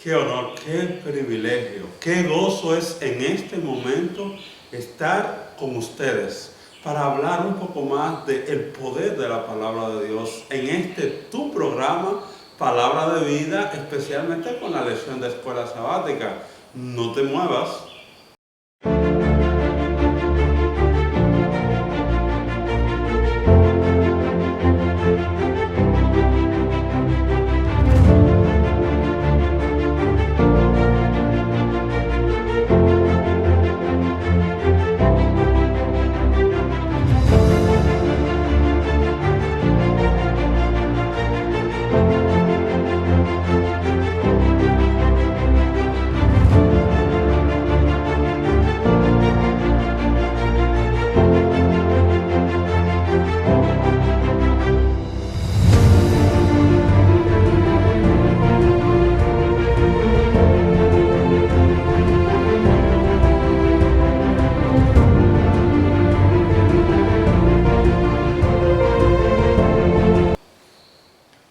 Qué honor, qué privilegio, qué gozo es en este momento estar con ustedes para hablar un poco más del poder de la palabra de Dios en este tu programa, Palabra de Vida, especialmente con la lección de Escuela Sabática. No te muevas.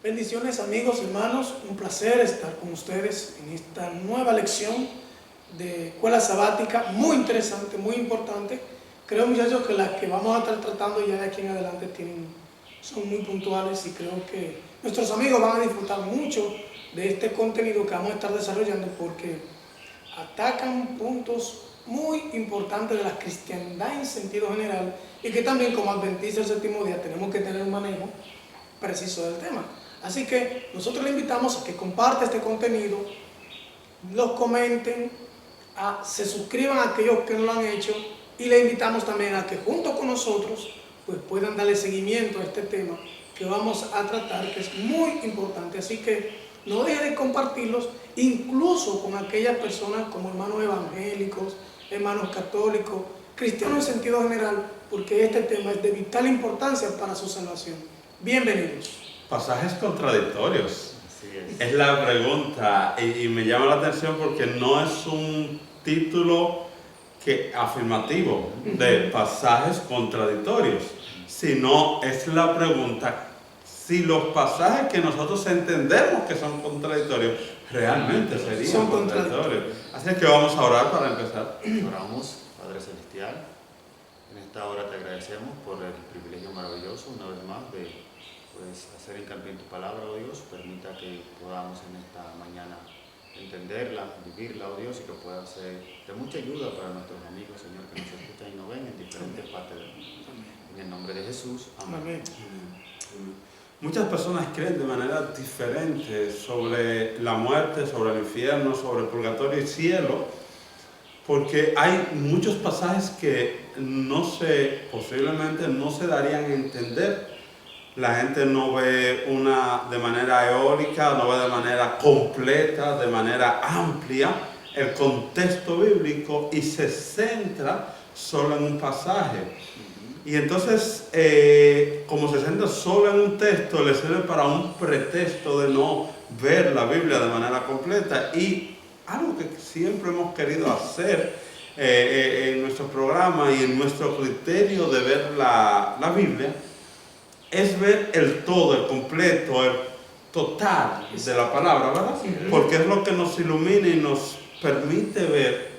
Bendiciones amigos, hermanos, un placer estar con ustedes en esta nueva lección de Escuela Sabática, muy interesante, muy importante. Creo, muchachos, que las que vamos a estar tratando ya de aquí en adelante son muy puntuales y creo que nuestros amigos van a disfrutar mucho de este contenido que vamos a estar desarrollando porque atacan puntos muy importantes de la cristiandad en sentido general y que también como adventistas del séptimo día tenemos que tener un manejo preciso del tema. Así que nosotros le invitamos a que comparta este contenido, los comenten, se suscriban a aquellos que no lo han hecho y le invitamos también a que junto con nosotros pues puedan darle seguimiento a este tema que vamos a tratar, que es muy importante. Así que no dejen de compartirlos, incluso con aquellas personas como hermanos evangélicos, hermanos católicos, cristianos en sentido general, porque este tema es de vital importancia para su salvación. Bienvenidos. Pasajes contradictorios. Es la pregunta y me llama la atención porque no es un título afirmativo de pasajes contradictorios, sino es la pregunta si los pasajes que nosotros entendemos que son contradictorios realmente serían contradictorios. Así que vamos a orar para empezar. Oramos, Padre Celestial. En esta hora te agradecemos por el privilegio maravilloso una vez más de hacer hincapié en tu palabra, oh Dios. Permita que podamos en esta mañana entenderla, vivirla, oh Dios, y que pueda ser de mucha ayuda para nuestros amigos, Señor, que nos escuchan y nos ven en diferentes partes del mundo. En el nombre de Jesús, amén. Muchas personas creen de manera diferente sobre la muerte, sobre el infierno, sobre el purgatorio y cielo, porque hay muchos pasajes que posiblemente no se darían a entender. La gente no ve de manera eólica, no ve de manera completa, de manera amplia el contexto bíblico y se centra solo en un pasaje. Y entonces, como se centra solo en un texto, le sirve para un pretexto de no ver la Biblia de manera completa. Y algo que siempre hemos querido hacer en nuestro programa y en nuestro criterio de ver la Biblia, es ver el todo, el completo, el total de la palabra, ¿verdad? Porque es lo que nos ilumina y nos permite ver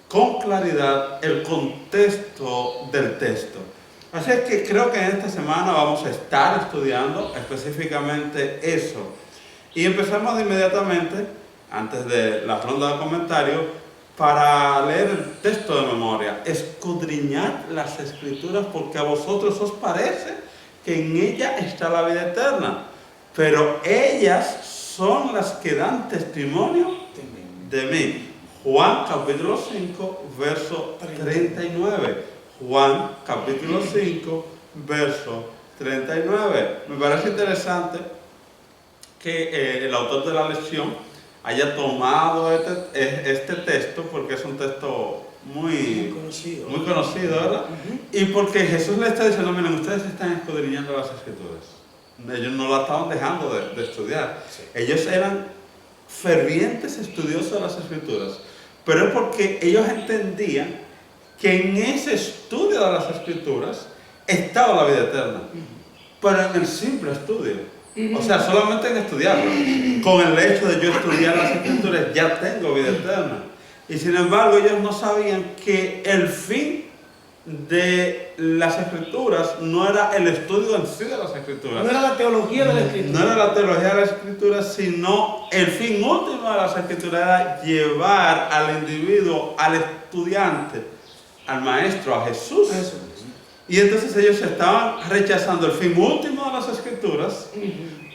con claridad el contexto del texto. Así es que creo que en esta semana vamos a estar estudiando específicamente eso. Y empezamos inmediatamente, antes de la ronda de comentarios, para leer el texto de memoria. Escudriñad las Escrituras porque a vosotros os parece que en ella está la vida eterna, pero ellas son las que dan testimonio de mí. Juan capítulo 5, verso 39. Juan capítulo 5, verso 39. Me parece interesante que el autor de la lección haya tomado este texto porque es un texto muy conocido, ¿verdad? Y porque Jesús le está diciendo, miren, ustedes están escudriñando las Escrituras. Ellos no la estaban dejando de estudiar. Sí. Ellos eran fervientes estudiosos de las Escrituras. Pero es porque ellos entendían que en ese estudio de las Escrituras estaba la vida eterna. Pero en el simple estudio O sea, solamente en estudiarlo. Con el hecho de yo estudiar las Escrituras ya tengo vida eterna. Y sin embargo ellos no sabían que el fin de las Escrituras no era el estudio en sí de las Escrituras. No era la teología de la Escritura. No era la teología de las Escrituras, sino el fin último de las Escrituras era llevar al individuo, al estudiante, al maestro, a Jesús. Eso. Y entonces ellos estaban rechazando el fin último de las Escrituras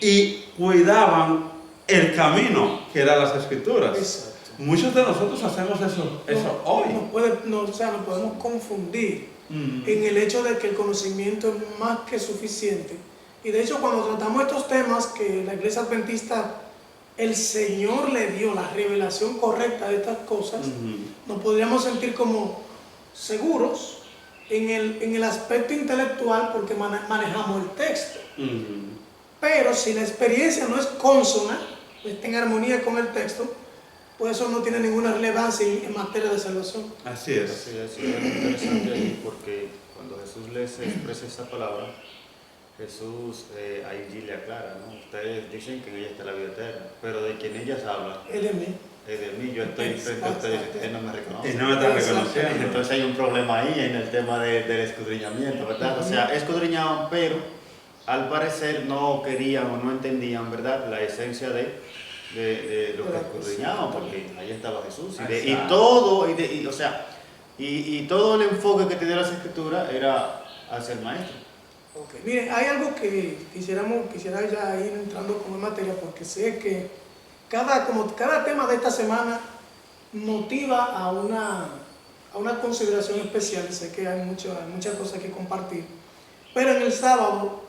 y cuidaban el camino que eran las Escrituras. Exacto. Muchos de nosotros hacemos eso hoy. Nos podemos confundir en el hecho de que el conocimiento es más que suficiente. Y de hecho, cuando tratamos estos temas que la Iglesia Adventista, el Señor le dio la revelación correcta de estas cosas, nos podríamos sentir como seguros en el aspecto intelectual porque manejamos el texto. Pero si la experiencia no es consona, no está en armonía con el texto, pues eso no tiene ninguna relevancia en materia de salvación. Así es. Así es, y es interesante ahí porque cuando Jesús les expresa esa palabra, Jesús ahí le aclara, ¿no? Ustedes dicen que en ella está la vida eterna, pero de quien ellas hablan Es de mí. es de mí, yo estoy frente a ustedes y ustedes no me Y reconocen. no me están reconociendo. Entonces hay un problema ahí en el tema del escudriñamiento, ¿verdad? O sea, escudriñaban, pero al parecer no querían o no entendían, ¿verdad?, la esencia de lo que escudriñaban, porque ahí estaba Jesús. Y todo el enfoque que tenía las Escrituras era hacia el Maestro. Okay. Mire, hay algo que quisiera ya ir entrando como en materia, porque sé que cada tema de esta semana motiva a una consideración especial. Sé que hay muchas cosas que compartir, pero en el sábado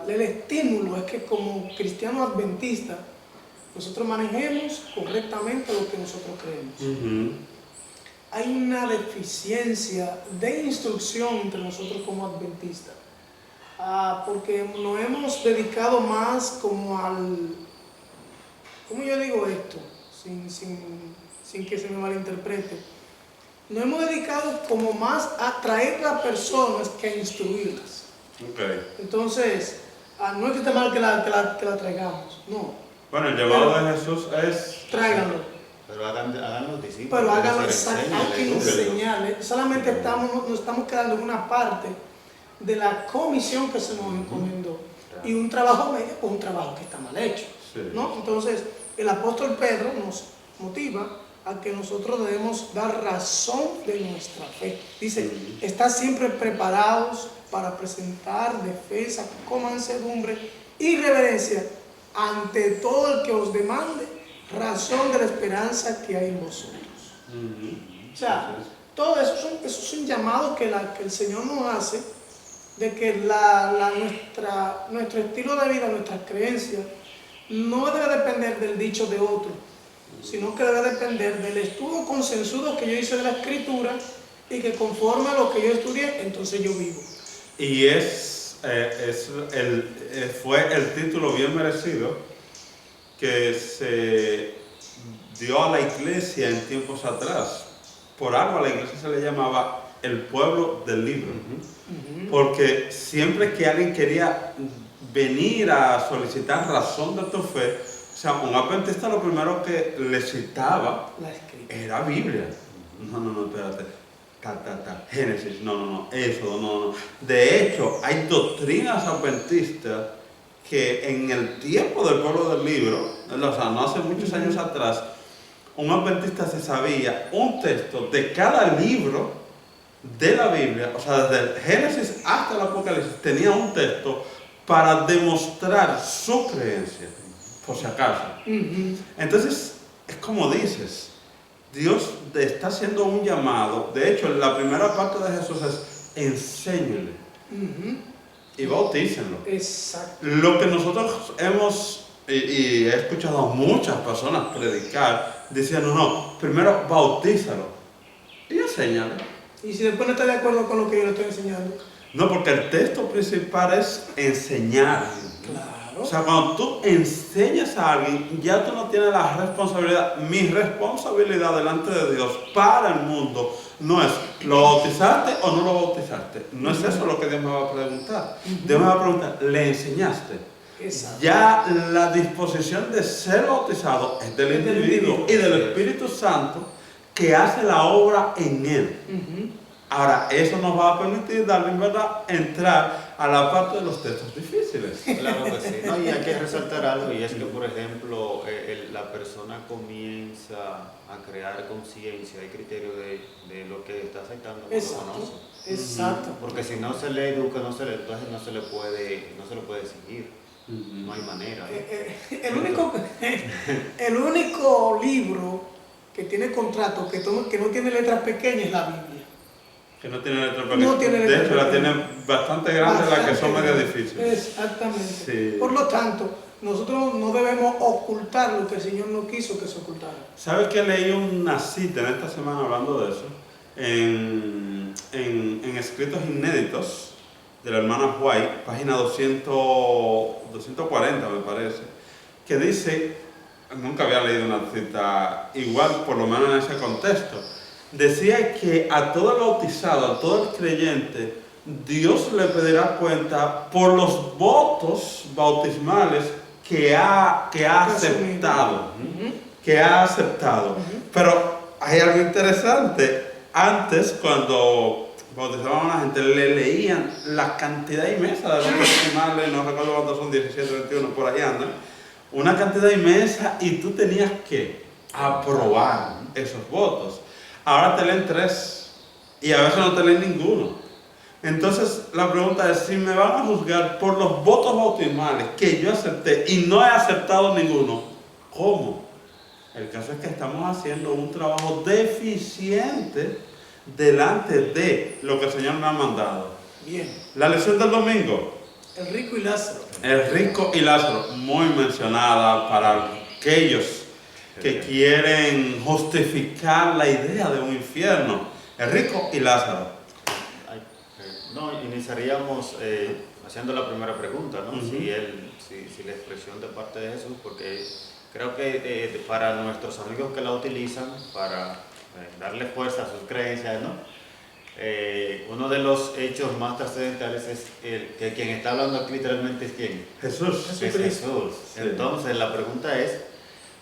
el estímulo es que como cristianos adventistas nosotros manejemos correctamente lo que nosotros creemos. Hay una deficiencia de instrucción entre nosotros como adventistas, porque nos hemos dedicado más como ¿cómo yo digo esto? Sin que se me malinterprete. Nos hemos dedicado como más a traer a las personas que a instruirlas. Entonces, no es que esté mal que la traigamos, no. Bueno, el llamado de Jesús es... Tráiganlo. Pero hagan los discípulos. Pero háganlo enseñen, hay que enseñarle. Solamente nos estamos quedando en una parte de la comisión que se nos encomendó. Y un trabajo medio, pues un trabajo que está mal hecho. ¿No? Entonces, el apóstol Pedro nos motiva a que nosotros debemos dar razón de nuestra fe. Dice, estad siempre preparados para presentar defensa con mansedumbre y reverencia ante todo el que os demande razón de la esperanza que hay en vosotros. O sea, todo eso es un llamado que el Señor nos hace, de que nuestro estilo de vida, nuestras creencias, no debe depender del dicho de otro, sino que debe depender del estudio consensuado que yo hice de la Escritura y que conforme a lo que yo estudié, entonces yo vivo. Y fue el título bien merecido que se dio a la iglesia en tiempos atrás. Por algo a la iglesia se le llamaba el pueblo del libro. Porque siempre que alguien quería venir a solicitar razón de tu fe, o sea, un adventista lo primero que le citaba era Biblia. No, espérate. Génesis, Éxodo, no. De hecho, hay doctrinas adventistas que en el tiempo del pueblo del libro, o sea, no hace muchos años atrás, un adventista se sabía un texto de cada libro de la Biblia, o sea, desde el Génesis hasta el Apocalipsis, tenía un texto para demostrar su creencia, por si acaso. Entonces, es como dices, Dios está haciendo un llamado. De hecho, la primera parte de Jesús es enséñele y bautícenlo. Exacto. Lo que nosotros hemos, y he escuchado a muchas personas predicar, diciendo, primero bautízalo y enséñale. Y si después no está de acuerdo con lo que yo le estoy enseñando. No, porque el texto principal es enseñar. Claro. O sea, cuando tú enseñas a alguien, ya tú no tienes la responsabilidad. Mi responsabilidad delante de Dios para el mundo no es, ¿lo bautizaste o no lo bautizaste? No es eso lo que Dios me va a preguntar. Dios me va a preguntar, ¿le enseñaste? Exacto. Ya la disposición de ser bautizado es del individuo y del Espíritu Santo que hace la obra en él. Ahora, eso nos va a permitir darle, en verdad, entrar a la parte de los textos difíciles. Claro que sí. No, y hay que resaltar algo, y es que, por ejemplo, la persona comienza a crear conciencia y criterio de lo que está aceptando cuando Exacto. conoce. Exacto. Porque si no se le educa, entonces no se le puede seguir. No hay manera. El único libro que tiene contrato, que no tiene letras pequeñas, es la Biblia. Que no tiene letra pequeña. No tiene de letra hecho, la pequeña. tiene bastante grande, las que son medio difíciles. Exactamente. Sí. Por lo tanto, nosotros no debemos ocultar lo que el Señor no quiso que se ocultara. ¿Sabes que leí una cita en esta semana hablando de eso? En escritos inéditos de la hermana White, página 240 me parece, que dice, nunca había leído una cita igual, por lo menos en ese contexto, decía que a todo el bautizado, a todo el creyente, Dios le pedirá cuenta por los votos bautismales que ha aceptado. Que ha aceptado. Pero hay algo interesante. Antes, cuando bautizaban a la gente, le leían la cantidad inmensa de los bautismales, no recuerdo cuántos son, 17, 21, por ahí andan. Una cantidad inmensa y tú tenías que aprobar esos votos. Ahora te leen 3 y a veces no te leen ninguno. Entonces la pregunta es, si me van a juzgar por los votos bautismales que yo acepté y no he aceptado ninguno, ¿cómo? El caso es que estamos haciendo un trabajo deficiente delante de lo que el Señor me ha mandado. Bien. La lección del domingo. El rico y Lázaro. El rico y Lázaro, muy mencionada para aquellos que quieren justificar la idea de un infierno. El rico y Lázaro. No, iniciaríamos haciendo la primera pregunta, ¿no? Si la expresión de parte de Jesús, porque creo que para nuestros amigos que la utilizan para darle fuerza a sus creencias, ¿no? Uno de los hechos más trascendentales es que quien está hablando aquí literalmente es ¿quién? Jesús. Es Jesús. Sí. Entonces la pregunta es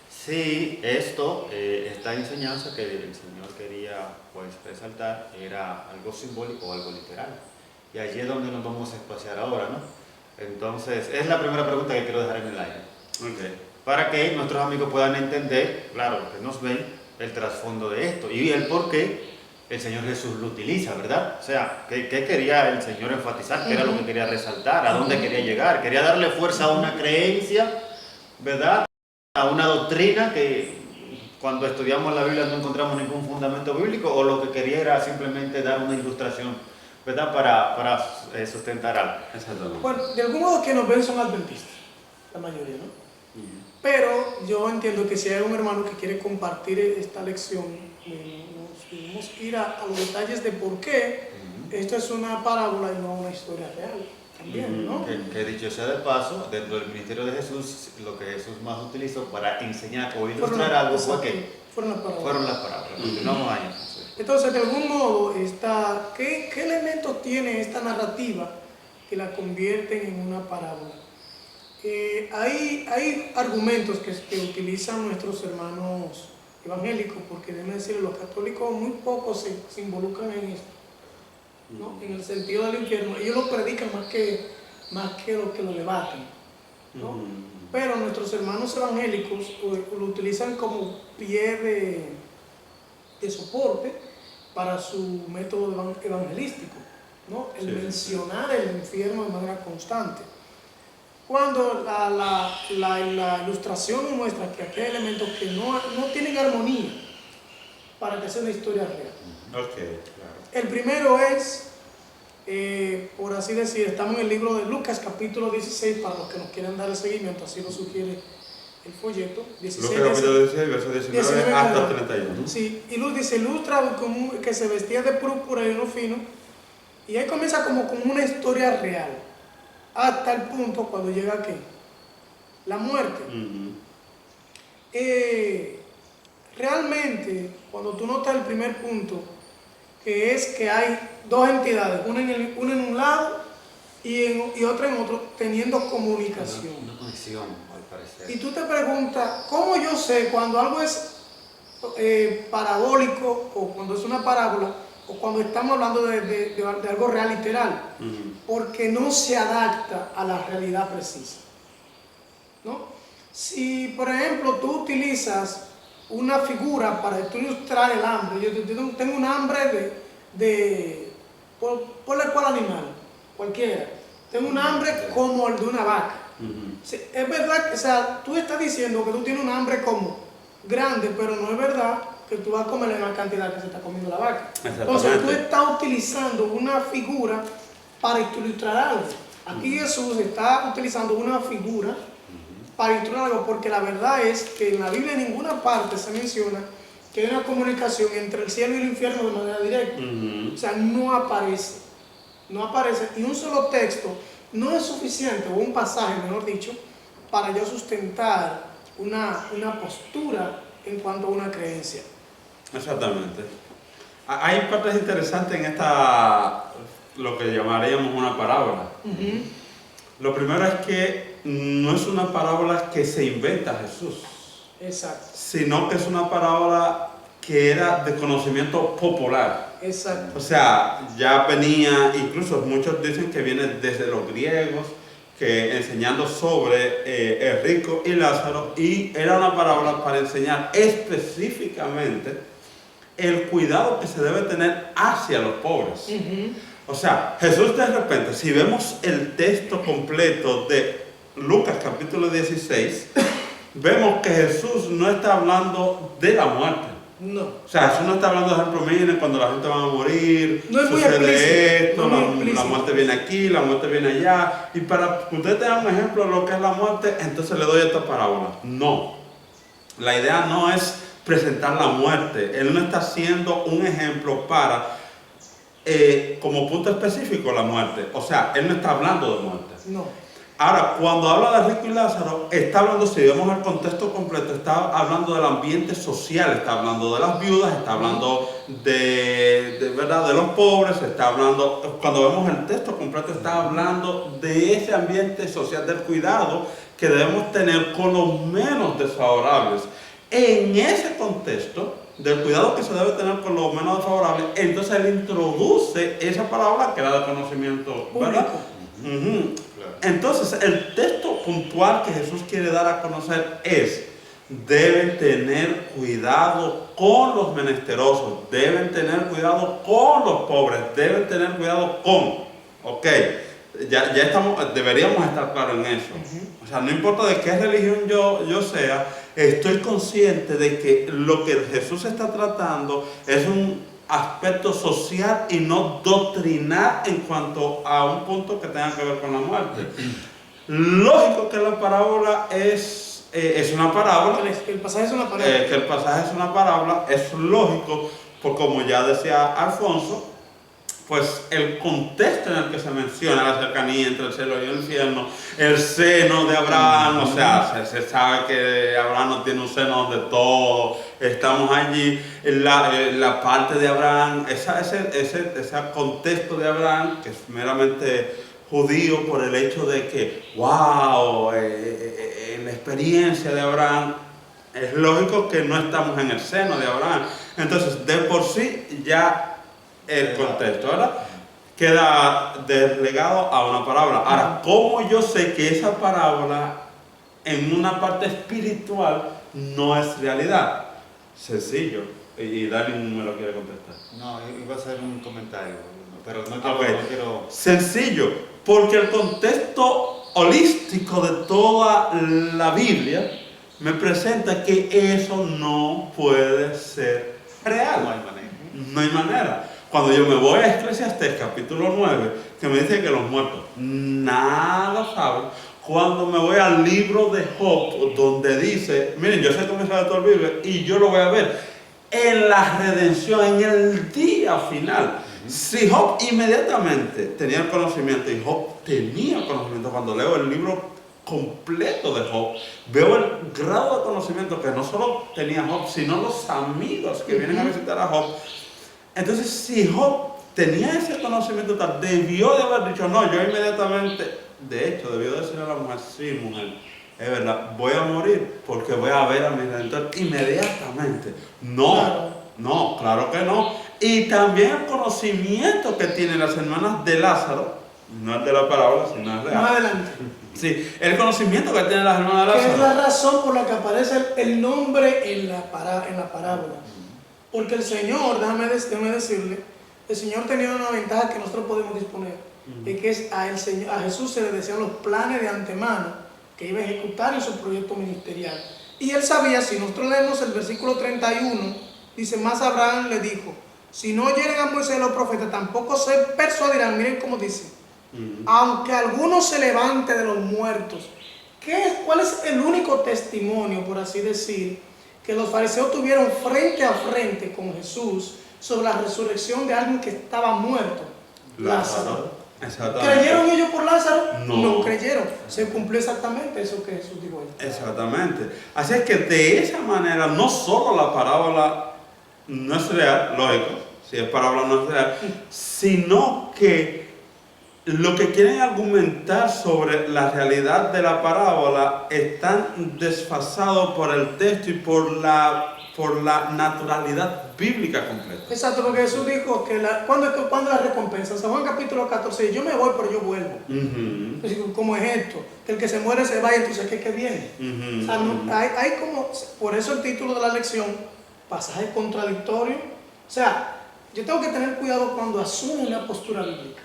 si esto, esta enseñanza que el Señor quería pues resaltar era algo simbólico o algo literal. Y allí es donde nos vamos a espaciar ahora, ¿no? Entonces, es la primera pregunta que quiero dejar en el aire. Okay. Para que nuestros amigos puedan entender, claro, que nos ven, el trasfondo de esto y el por qué el Señor Jesús lo utiliza, ¿verdad? O sea, ¿qué quería el Señor enfatizar? ¿Qué era lo que quería resaltar? ¿A dónde quería llegar? Quería darle fuerza a una creencia, ¿verdad? A una doctrina que cuando estudiamos la Biblia no encontramos ningún fundamento bíblico, o lo que quería era simplemente dar una ilustración, ¿verdad? Para sustentar algo. Exactamente. Bueno, de algún modo que nos ven son adventistas, la mayoría, ¿no? Pero yo entiendo que si hay un hermano que quiere compartir esta lección, nos debemos ir a los detalles de por qué esto es una parábola y no una historia real. También, ¿no? Que dicho sea de paso, dentro del ministerio de Jesús, lo que Jesús más utilizó para enseñar o ilustrar algo fue que fueron las parábolas. Continuamos ahí. Entonces, de algún modo, ¿qué elementos tiene esta narrativa que la convierten en una parábola? Hay argumentos que utilizan nuestros hermanos evangélicos, porque déjenme decirles, los católicos muy poco se involucran en esto, ¿no? En el sentido del infierno. Ellos lo predican más que lo que lo debaten, ¿no? Pero nuestros hermanos evangélicos lo utilizan como pie de soporte para su método evangelístico, ¿no? El mencionar el infierno de manera constante. Cuando la ilustración muestra que aquí hay elementos que no tienen armonía para que sea una historia real. Okay, claro. El primero es, por así decir, estamos en el libro de Lucas, capítulo 16, para los que nos quieran dar el seguimiento, así lo sugiere el folleto. 16, Lucas capítulo 16, verso 19 hasta 31. Sí, y Luz dice, ilustra que se vestía de púrpura y lino fino, y ahí comienza como una historia real, hasta el punto cuando llega aquí, la muerte. Realmente, cuando tú notas el primer punto, que es que hay dos entidades, una en un lado y otra en otro, teniendo comunicación. Una conexión, al parecer. Y tú te preguntas, ¿cómo yo sé cuando algo es parabólico o cuando es una parábola o cuando estamos hablando de algo real literal? Porque no se adapta a la realidad precisa, ¿no? Si, por ejemplo, tú utilizas una figura para ilustrar el hambre, yo tengo un hambre ponle cuál animal, cualquiera, tengo un hambre como el de una vaca. Sí, es verdad que, o sea, tú estás diciendo que tú tienes un hambre como grande, pero no es verdad que tú vas a comer la cantidad que se está comiendo la vaca. Entonces tú estás utilizando una figura para ilustrar algo. Aquí Jesús está utilizando una figura para ilustrar algo, porque la verdad es que en la Biblia en ninguna parte se menciona que hay una comunicación entre el cielo y el infierno de manera directa. O sea, no aparece. No aparece. Y un solo texto no es suficiente, o un pasaje, mejor dicho, para yo sustentar una postura en cuanto a una creencia. Exactamente. Hay partes interesantes en esta, lo que llamaríamos una parábola. Lo primero es que no es una parábola que se inventa Jesús. Exacto. Sino que es una parábola que era de conocimiento popular. Exacto. O sea, ya venía, incluso muchos dicen que viene desde los griegos, que enseñando sobre el rico y Lázaro, y era una parábola para enseñar específicamente el cuidado que se debe tener hacia los pobres. O sea, Jesús de repente, si vemos el texto completo de Lucas capítulo 16, vemos que Jesús no está hablando de la muerte. No. O sea, Jesús no está hablando, de ejemplo, miren, cuando la gente va a morir, no es sucede esto, no la muerte viene aquí, la muerte viene allá. Y para que ustedes tengan un ejemplo de lo que es la muerte, entonces le doy esta parábola. No. La idea no es presentar la muerte. Él no está haciendo un ejemplo para, como punto específico, la muerte. O sea, él no está hablando de muerte. No. Ahora, cuando habla de rico y Lázaro, está hablando, si vemos el contexto completo, está hablando del ambiente social, está hablando de las viudas, está hablando ¿verdad?, de los pobres, está hablando, cuando vemos el texto completo, está hablando de ese ambiente social, del cuidado que debemos tener con los menos desfavorables. En ese contexto, del cuidado que se debe tener con los menos desfavorables, entonces él introduce esa palabra que era de conocimiento, ¿verdad? Entonces, el texto puntual que Jesús quiere dar a conocer es: deben tener cuidado con los menesterosos, deben tener cuidado con los pobres, deben tener cuidado con, ok, ya estamos, deberíamos estar claros en eso. O sea, no importa de qué religión yo sea, estoy consciente de que lo que Jesús está tratando es un aspecto social y no doctrinal en cuanto a un punto que tenga que ver con la muerte. Lógico que la parábola es una parábola. El pasaje es una parábola. Que el pasaje es una parábola, es lógico, porque como ya decía Alfonso, pues el contexto en el que se menciona la cercanía entre el cielo y el infierno, el seno de Abraham, o sea, se sabe que Abraham no tiene un seno donde todos estamos allí, la parte de Abraham, ese contexto de Abraham, que es meramente judío por el hecho de que, wow, en la experiencia de Abraham, es lógico que no estamos en el seno de Abraham. Entonces, de por sí, ya el contexto, ¿verdad?, queda deslegado a una parábola. Ahora, ¿cómo yo sé que esa parábola en una parte espiritual no es realidad? Sencillo. Y Dani me lo quiere contestar. No, iba a hacer un comentario, pero no quiero... Sencillo, porque el contexto holístico de toda la Biblia me presenta que eso no puede ser real. No hay manera. No hay manera. Cuando yo me voy a Eclesiastés capítulo 9, que me dice que los muertos nada saben. Cuando me voy al libro de Job, donde dice, miren, yo sé cómo se todo el Biblia y yo lo voy a ver en la redención, en el día final. Si Job inmediatamente tenía el conocimiento, y Job tenía el conocimiento, cuando leo el libro completo de Job, veo el grado de conocimiento que no solo tenía Job, sino los amigos que vienen a visitar a Job. Entonces, si Job tenía ese conocimiento tal, debió de haber dicho, no, yo inmediatamente, de hecho, debió decirle a la mujer, sí, mujer, es verdad, voy a morir porque voy a ver a mi Redentor inmediatamente. No, Claro. no, claro que no. Y también el conocimiento que tienen las hermanas de Lázaro, no es de la parábola, sino es real. Más adelante. Sí, el conocimiento que tienen las hermanas de Que es la Lázaro. razón por la que aparece el nombre en la parábola. Porque el Señor, déjame decirle, el Señor tenía una ventaja que nosotros podemos disponer. Y que es a Jesús se le decían los planes de antemano que iba a ejecutar en su proyecto ministerial. Y él sabía, si nosotros leemos el versículo 31, dice, más Abraham le dijo, si no oyeren a Moisés y los profetas, tampoco se persuadirán. Miren cómo dice, aunque alguno se levante de los muertos. ¿Cuál es el único testimonio, por así decir, que los fariseos tuvieron frente a frente con Jesús sobre la resurrección de alguien que estaba muerto? Lázaro. Exactamente. ¿Creyeron ellos por Lázaro? No. No creyeron. Se cumplió exactamente eso que Jesús dijo ahí. Exactamente. Así es que de esa manera, no solo la parábola no es real, lógico, si es parábola no es real, sino que lo que quieren argumentar sobre la realidad de la parábola están desfasados por el texto y por la naturalidad bíblica completa. Exacto, porque Jesús dijo que ¿cuándo la recompensa? San Juan capítulo 14, yo me voy pero yo vuelvo. Así como es esto, que el que se muere se vaya, entonces ¿qué viene? O sea, hay como, por eso el título de la lección, pasaje contradictorio. O sea, yo tengo que tener cuidado cuando asumo una postura bíblica.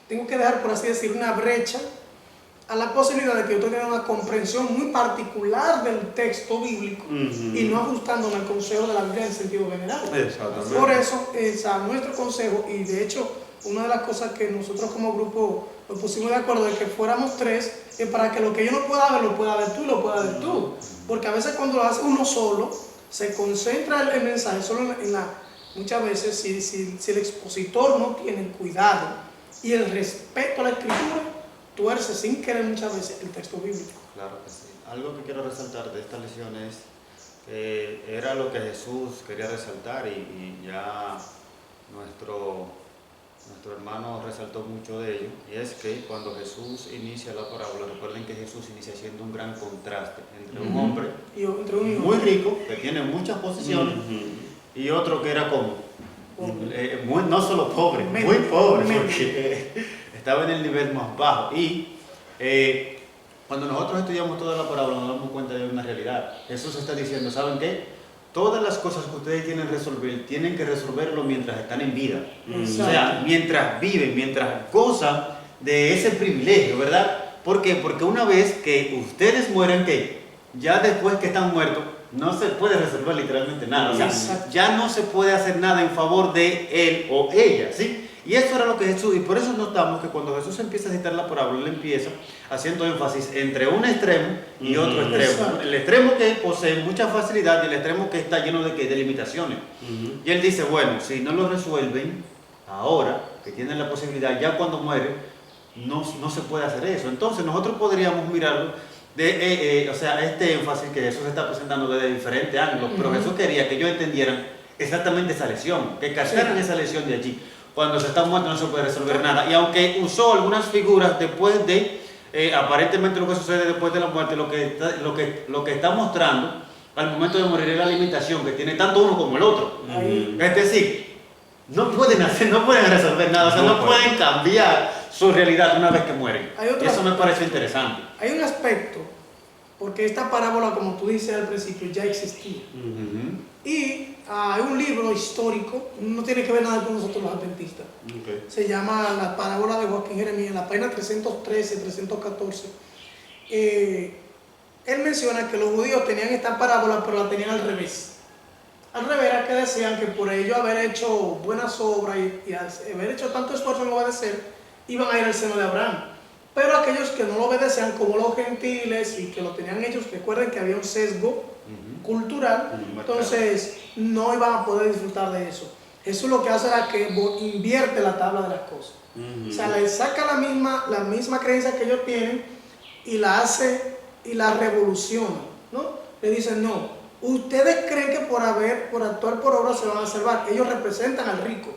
Tengo que dejar, por así decir, una brecha a la posibilidad de que yo tenga una comprensión muy particular del texto bíblico y no ajustándome al consejo de la Biblia en sentido general. Exactamente. Por eso, nuestro consejo, y de hecho, una de las cosas que nosotros como grupo nos pusimos de acuerdo de que fuéramos tres, es para que lo que yo no pueda ver, lo pueda ver tú y lo pueda ver tú. Porque a veces cuando lo hace uno solo, se concentra el mensaje solo muchas veces, si el expositor no tiene cuidado y el respeto a la escritura, tuerce sin querer muchas veces el texto bíblico. Claro que sí. Algo que quiero resaltar de esta lección es que era lo que Jesús quería resaltar y ya nuestro hermano resaltó mucho de ello, y es que cuando Jesús inicia la parábola, recuerden que Jesús inicia haciendo un gran contraste entre un hombre muy rico, que tiene muchas posesiones, y otro que era como, no solo pobre, muy pobre, porque estaba en el nivel más bajo. Y cuando nosotros estudiamos toda la parábola nos damos cuenta de una realidad. Jesús está diciendo, ¿saben qué? Todas las cosas que ustedes tienen que resolver, tienen que resolverlo mientras están en vida. O sea, mientras viven, mientras gozan de ese privilegio, ¿verdad? ¿Por qué? Porque una vez que ustedes mueren, ¿qué? Ya después que están muertos, no se puede resolver literalmente nada. O sea, ya no se puede hacer nada en favor de él o ella, ¿sí? Y eso era lo que Jesús, y por eso notamos que cuando Jesús empieza a citar la parábola, él empieza haciendo énfasis entre un extremo y otro extremo. El extremo que posee mucha facilidad y el extremo que está lleno de limitaciones. Y él dice, bueno, si no lo resuelven ahora, que tienen la posibilidad, ya cuando mueren, no se puede hacer eso. Entonces nosotros podríamos mirarlo o sea, este énfasis que Jesús está presentando desde diferentes ángulos, pero Jesús quería que ellos entendieran exactamente esa lección, que captaran esa lección de allí. Cuando se está muerto no se puede resolver nada. Y aunque usó algunas figuras después de, aparentemente lo que sucede después de la muerte, lo que está mostrando al momento de morir es la limitación que tiene tanto uno como el otro. Es decir, no pueden resolver nada, o sea, no pueden cambiar su realidad una vez que mueren. Eso me parece interesante. Hay un aspecto, porque esta parábola, como tú dices al principio, ya existía. Y hay un libro histórico, no tiene que ver nada con nosotros los adventistas. Se llama La parábola de Joaquín Jeremías, en la página 313, 314. Él menciona que los judíos tenían esta parábola, pero la tenían al revés. Al revés era que decían que por ello haber hecho buenas obras y haber hecho tanto esfuerzo en obedecer, iban a ir al seno de Abraham. Pero aquellos que no lo obedecían, como los gentiles, y que lo tenían ellos, recuerden que había un sesgo cultural, entonces no iban a poder disfrutar de eso. Eso lo que hace es que invierte la tabla de las cosas. O sea, le saca la misma creencia que ellos tienen y la hace y la revoluciona, ¿no? Le dicen, no, ustedes creen que por actuar por obra se van a salvar. Ellos representan al rico,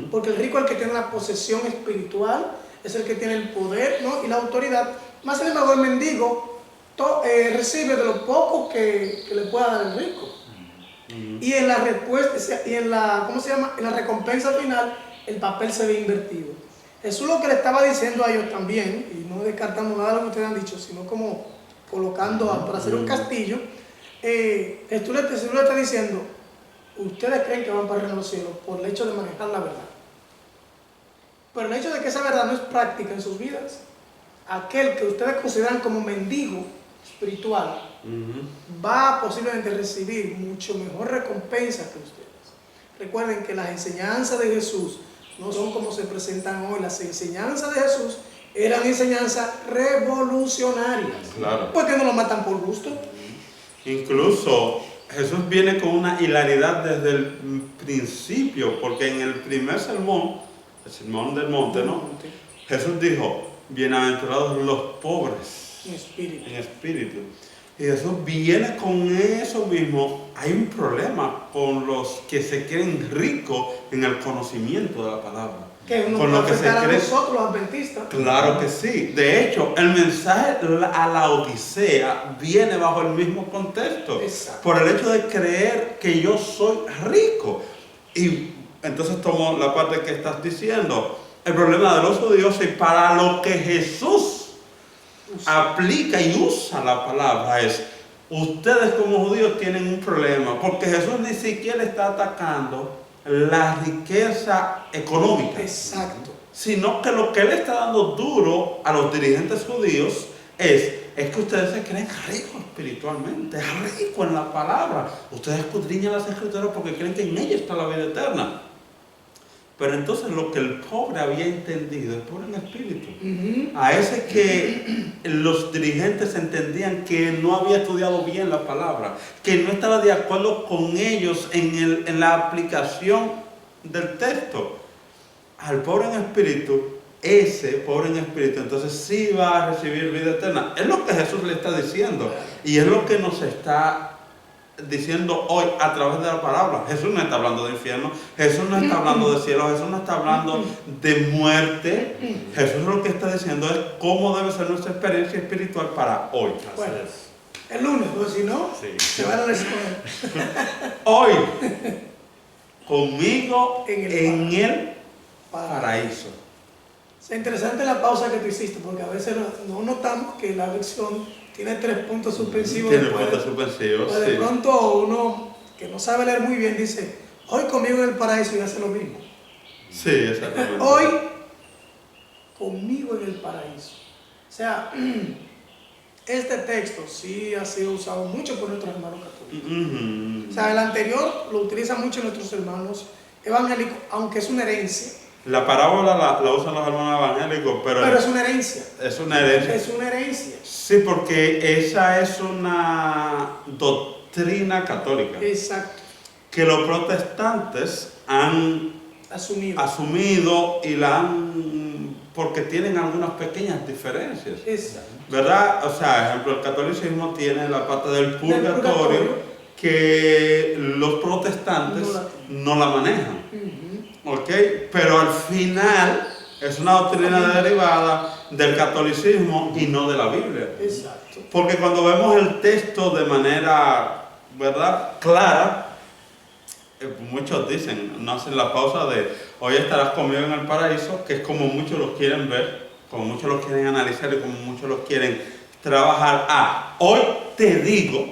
porque el rico es el que tiene la posesión espiritual, es el que tiene el poder, ¿no? Y la autoridad. Más sin embargo, el mendigo recibe de lo poco que le pueda dar el rico. Y en la respuesta, y en la, ¿cómo se llama? En la recompensa final, el papel se ve invertido. Eso es lo que le estaba diciendo a ellos también, y no descartando nada de lo que ustedes han dicho, sino como colocando para hacer un castillo. Jesús le está diciendo, ustedes creen que van para el reino de los cielos por el hecho de manejar la verdad. Pero el hecho de que esa verdad no es práctica en sus vidas, aquel que ustedes consideran como mendigo espiritual, va a posiblemente recibir mucho mejor recompensa que ustedes. Recuerden que las enseñanzas de Jesús no son como se presentan hoy. Las enseñanzas de Jesús eran enseñanzas revolucionarias. Claro. Porque no lo matan por gusto. Incluso Jesús viene con una hilaridad desde el principio, porque en el primer sermón, el sermón del monte, ¿no? Jesús dijo, bienaventurados los pobres en espíritu. Y Jesús viene con eso mismo. Hay un problema con los que se creen ricos en el conocimiento de la palabra. Que uno con lo que se a cree. nosotros los adventistas. Claro que sí. De hecho, el mensaje a la Odisea viene bajo el mismo contexto. Exacto. Por el hecho de creer que yo soy rico. Y entonces tomo la parte que estás diciendo. El problema de los judíos y para lo que Jesús aplica y usa la palabra es, ustedes como judíos tienen un problema, porque Jesús ni siquiera está atacando la riqueza económica. Exacto. Sino que lo que él está dando duro a los dirigentes judíos es que ustedes se creen ricos espiritualmente, ricos en la palabra. Ustedes escudriñan las escrituras porque creen que en ella está la vida eterna. Pero entonces lo que el pobre había entendido, el pobre en espíritu, a ese que los dirigentes entendían que no había estudiado bien la palabra, que no estaba de acuerdo con ellos en la aplicación del texto, al pobre en espíritu, ese pobre en espíritu, entonces sí va a recibir vida eterna. Es lo que Jesús le está diciendo y es lo que nos está diciendo hoy a través de la palabra. Jesús no está hablando de infierno, Jesús no está hablando de cielo, Jesús no está hablando de muerte. Jesús lo que está diciendo es cómo debe ser nuestra experiencia espiritual para hoy. Bueno, el lunes, pues si no, se van a la escuela. Hoy, conmigo en el paraíso. Es interesante la pausa que tú hiciste, porque a veces no notamos que la lección tiene 3 puntos suspensivos. Tiene puntos suspensivos, pues de pronto uno que no sabe leer muy bien dice, hoy conmigo en el paraíso y hace lo mismo. Sí, exactamente. Hoy conmigo en el paraíso. O sea, este texto sí ha sido usado mucho por nuestros hermanos católicos. O sea, el anterior lo utilizan mucho nuestros hermanos evangélicos, aunque es una herencia. La parábola la usan los hermanos evangélicos, pero es una herencia. Es una herencia. Es una herencia. Sí, porque esa es una doctrina católica. Exacto. Que los protestantes han asumido y la han, porque tienen algunas pequeñas diferencias. Exacto. ¿Verdad? O sea, ejemplo, el catolicismo tiene la parte del purgatorio que los protestantes no la manejan. ¿Ok? Pero al final es una doctrina derivada del catolicismo y no de la Biblia. Exacto. Porque cuando vemos el texto de manera, ¿verdad?, clara, muchos dicen, no hacen la pausa de hoy estarás conmigo en el paraíso, que es como muchos los quieren ver, como muchos los quieren analizar y como muchos los quieren trabajar. Hoy te digo,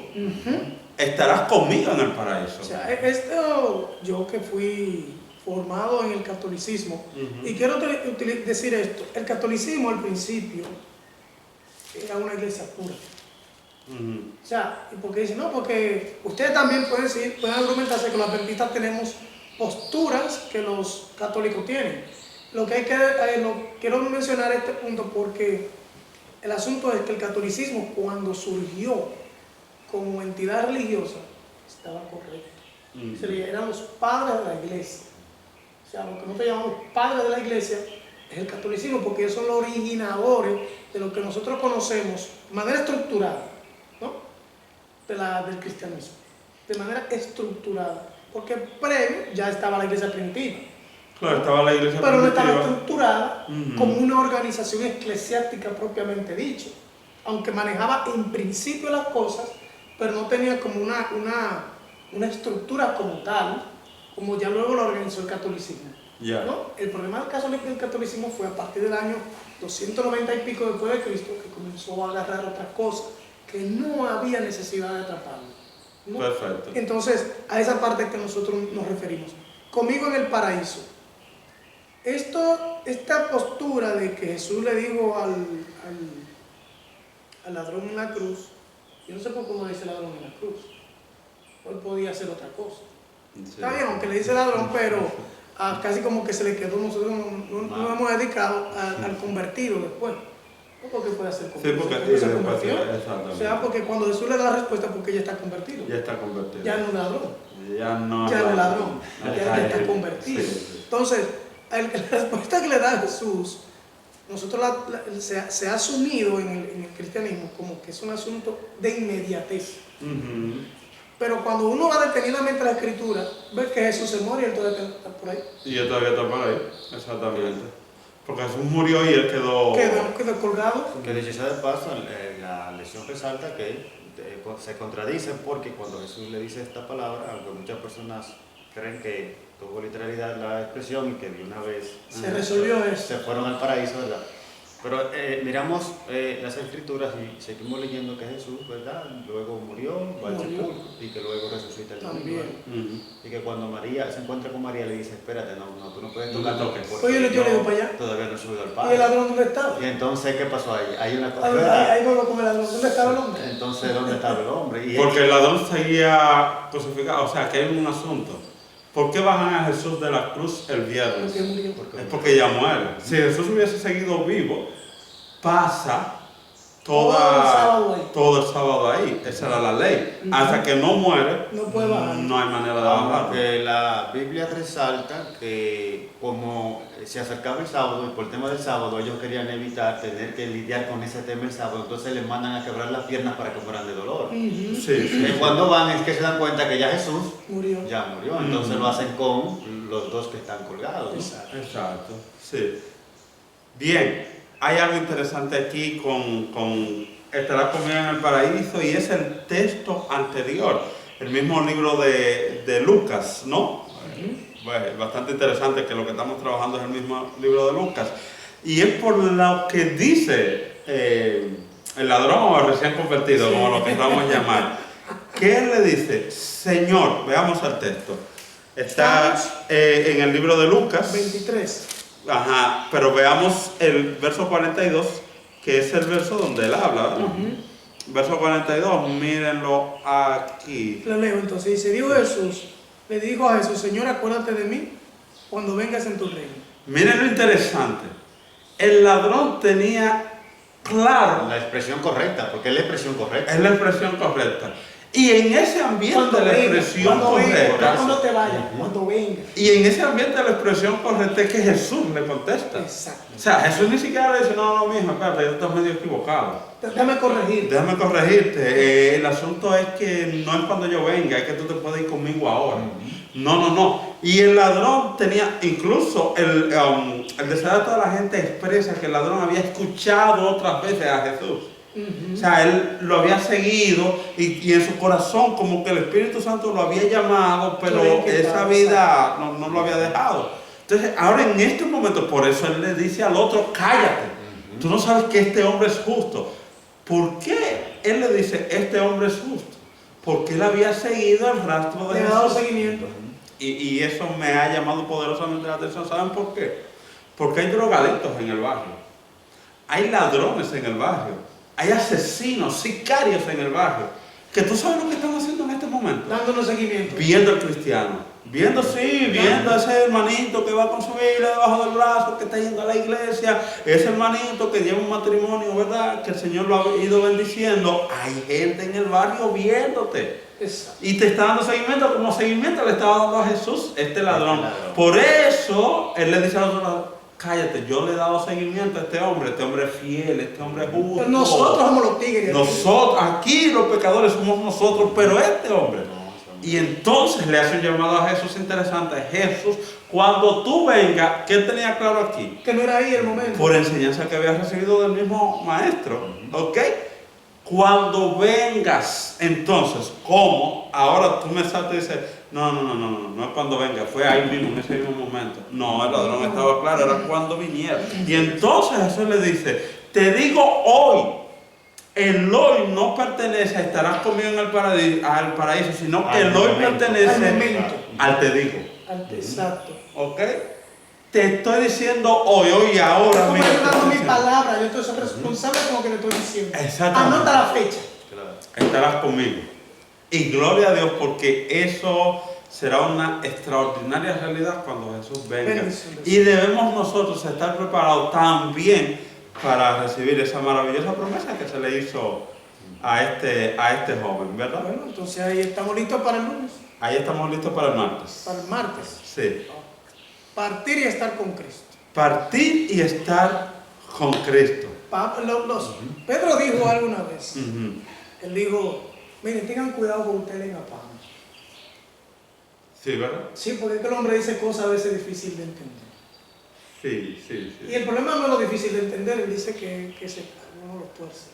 estarás conmigo en el paraíso. O sea, esto, yo que fui formado en el catolicismo, y quiero decir esto, el catolicismo al principio era una iglesia pura. O sea, y porque dicen, no, porque ustedes también pueden argumentarse que los adventistas tenemos posturas que los católicos tienen. Lo que hay que, quiero mencionar este punto porque el asunto es que el catolicismo cuando surgió como entidad religiosa estaba correcto. Eran los padres de la iglesia. O sea, lo que nosotros llamamos padres de la iglesia es el catolicismo, porque ellos son los originadores de lo que nosotros conocemos de manera estructurada, ¿no?, del cristianismo. de manera estructurada, porque previo ya estaba la iglesia primitiva. Claro, estaba la iglesia pero no estaba primitiva. estructurada como una organización eclesiástica propiamente dicho, aunque manejaba en principio las cosas, pero no tenía como una estructura como tal, como ya luego lo organizó el catolicismo. Ya. ¿No? El problema del catolicismo fue a partir del año 290 y pico después de Cristo, que comenzó a agarrar otras cosas que no había necesidad de atraparlo, ¿no? Perfecto. Entonces, a esa parte que nosotros nos referimos. Conmigo en el paraíso. Esta postura de que Jesús le dijo al ladrón en la cruz, yo no sé por qué no dice ladrón en la cruz, él podía hacer otra cosa. Sí. Está bien, aunque le dice ladrón, pero casi como que se le quedó, nosotros no nos hemos dedicado al convertido después. No porque puede ser convertido. Sí, porque se convirtió. exactamente. O sea, porque cuando Jesús le da la respuesta, porque ya está convertido. Ya está convertido. Ya no es ladrón. Ya no es ladrón. Ya está convertido. Sí. Entonces, la respuesta que le da Jesús, nosotros se ha asumido en el cristianismo como que es un asunto de inmediatez. Pero cuando uno va detenidamente a la escritura, ve que Jesús se muere y él todavía está por ahí. Y él todavía está por ahí, exactamente. Porque Jesús murió y él quedó colgado. Que dicho sea de paso, la lección resalta que se contradicen porque cuando Jesús le dice esta palabra, aunque muchas personas creen que tuvo literalidad la expresión y que de una vez se resolvió eso. Se fueron al paraíso, ¿verdad? Pero miramos las escrituras y seguimos leyendo que Jesús, ¿verdad? Luego murió, va al sepulcro y que luego resucita el domingo. Y que cuando María se encuentra con María le dice, espérate, no, tú no puedes tocar. Oye, yo le digo para allá. Todavía no he subido al Padre. ¿Y el ladrón dónde estaba? Y entonces, ¿qué pasó ahí? Hay una cosa. Ahí vuelvo con el ladrón. ¿Dónde estaba el hombre? Entonces, ¿dónde estaba el hombre? Porque el ladrón seguía crucificado. O sea, que hay un asunto. ¿Por qué bajan a Jesús de la cruz el viernes? Porque murió. Es porque ya muere. Si Jesús hubiese seguido vivo, pasa todo el sábado ahí. Esa era la ley. Hasta que no muere, no puede bajar. No hay manera de bajar. Porque la Biblia resalta que como se acercaba el sábado y por el tema del sábado ellos querían evitar tener que lidiar con ese tema el sábado, entonces les mandan a quebrar las piernas para que mueran de dolor. Y cuando van es que se dan cuenta que ya Jesús murió. Entonces lo hacen con los dos que están colgados. Exacto. Sí. Bien. Hay algo interesante aquí con estará conmigo en el paraíso y es el texto anterior, el mismo libro de Lucas, ¿no? Bueno, bastante interesante que lo que estamos trabajando es el mismo libro de Lucas. Y es por lo que dice el ladrón o el recién convertido, como lo que vamos a llamar. ¿Qué él le dice? Señor, veamos el texto. Está en el libro de Lucas 23. Ajá, pero veamos el verso 42, que es el verso donde él habla, ¿verdad? Verso 42, mírenlo aquí. Lo leo entonces, le dijo a Jesús, Señor, acuérdate de mí cuando vengas en tu reino. Miren lo interesante, el ladrón tenía claro la expresión correcta, porque es la expresión correcta. Es la expresión correcta. Y en ese ambiente de la expresión correcta, cuando te vayas, cuando venga. Y en ese ambiente de la expresión correcta es que Jesús le contesta. Exacto. O sea, Jesús ni siquiera le dice, no, mijo, espérate, yo estoy medio equivocado. Déjame corregirte. El asunto es que no es cuando yo venga, es que tú te puedes ir conmigo ahora. No. Y el ladrón tenía, incluso el deseo de toda la gente expresa que el ladrón había escuchado otras veces a Jesús. O sea, él lo había seguido y en su corazón como que el Espíritu Santo lo había llamado, pero esa vida no lo había dejado. Entonces, ahora en este momento, por eso él le dice al otro, cállate. Tú no sabes que este hombre es justo. ¿Por qué él le dice, este hombre es justo? Porque él había seguido el rastro de Jesús. Le ha dado seguimiento. Y eso me ha llamado poderosamente la atención. ¿Saben por qué? Porque hay drogadictos en el barrio. Hay ladrones en el barrio. Hay asesinos, sicarios en el barrio, que tú sabes lo que están haciendo en este momento. Dándonos seguimiento. Viendo al cristiano. Viendo a ese hermanito que va con su Biblia debajo del brazo, que está yendo a la iglesia. Ese hermanito que lleva un matrimonio, ¿verdad? Que el Señor lo ha ido bendiciendo. Hay gente en el barrio viéndote. Exacto. Y te está dando seguimiento, como seguimiento le estaba dando a Jesús, este ladrón. Por eso, él le dice al otro lado, cállate, yo le he dado seguimiento a este hombre es fiel, este hombre es justo. Nosotros somos los tigres. Nosotros, aquí los pecadores somos nosotros, pero este hombre Y entonces le hace un llamado a Jesús interesante. Jesús, cuando tú vengas, ¿qué tenía claro aquí? Que no era ahí el momento. Por enseñanza que había recibido del mismo maestro. ¿Ok? Cuando vengas, entonces, ¿cómo? Ahora tú me saltas y dices, no es cuando venga, fue ahí mismo, en ese mismo momento. No, el ladrón estaba claro, era cuando viniera. Y entonces Jesús le dice, te digo hoy, el hoy no pertenece a estarás conmigo en el paraíso, sino que el hoy pertenece al te digo. Exacto. ¿Ok? Te estoy diciendo hoy y ahora. Como estoy dando mi palabra, yo estoy responsable con lo que le estoy diciendo. Exactamente. Anota la fecha. Estarás conmigo. Y gloria a Dios, porque eso será una extraordinaria realidad cuando Jesús venga. Y debemos nosotros estar preparados también para recibir esa maravillosa promesa que se le hizo a este joven, ¿verdad? Bueno, entonces ahí estamos listos para el lunes. Ahí estamos listos para el martes. Para el martes. Sí. Partir y estar con Cristo. Partir y estar con Cristo. Pedro dijo alguna vez, él dijo, miren, tengan cuidado con ustedes en Apam. Sí, ¿verdad? Sí, porque es que el hombre dice cosas a veces difíciles de entender. Sí. Y el problema no es lo difícil de entender, él dice que uno lo tuerce.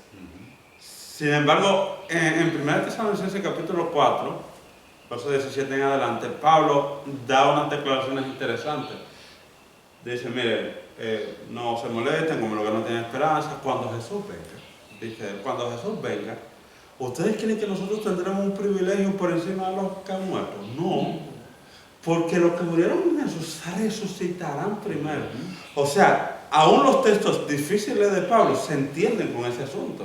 Sin embargo, en 1 Tesalonicenses capítulo 4, verso 17 en adelante, Pablo da unas declaraciones interesantes. Dice, mire, no se molesten como los que no tienen esperanza. Cuando Jesús venga, dice, cuando Jesús venga, ¿ustedes creen que nosotros tendremos un privilegio por encima de los que han muerto? No, porque los que murieron en Jesús resucitarán primero. O sea, aún los textos difíciles de Pablo se entienden con ese asunto.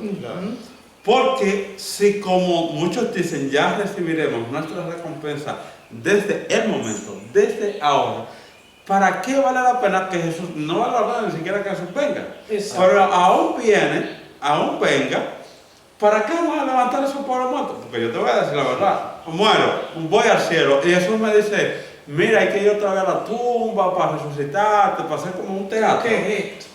Porque si, como muchos dicen, ya recibiremos nuestra recompensa desde el momento, desde ahora, ¿para qué vale la pena que Jesús, no vale la pena ni siquiera que Jesús venga? Exacto. Pero aún venga, ¿para qué vamos a levantar esos pobres muertos? Porque yo te voy a decir la verdad, muero, voy al cielo, y Jesús me dice, mira, hay que ir otra vez a la tumba para resucitarte, para hacer como un teatro. ¿Qué es esto?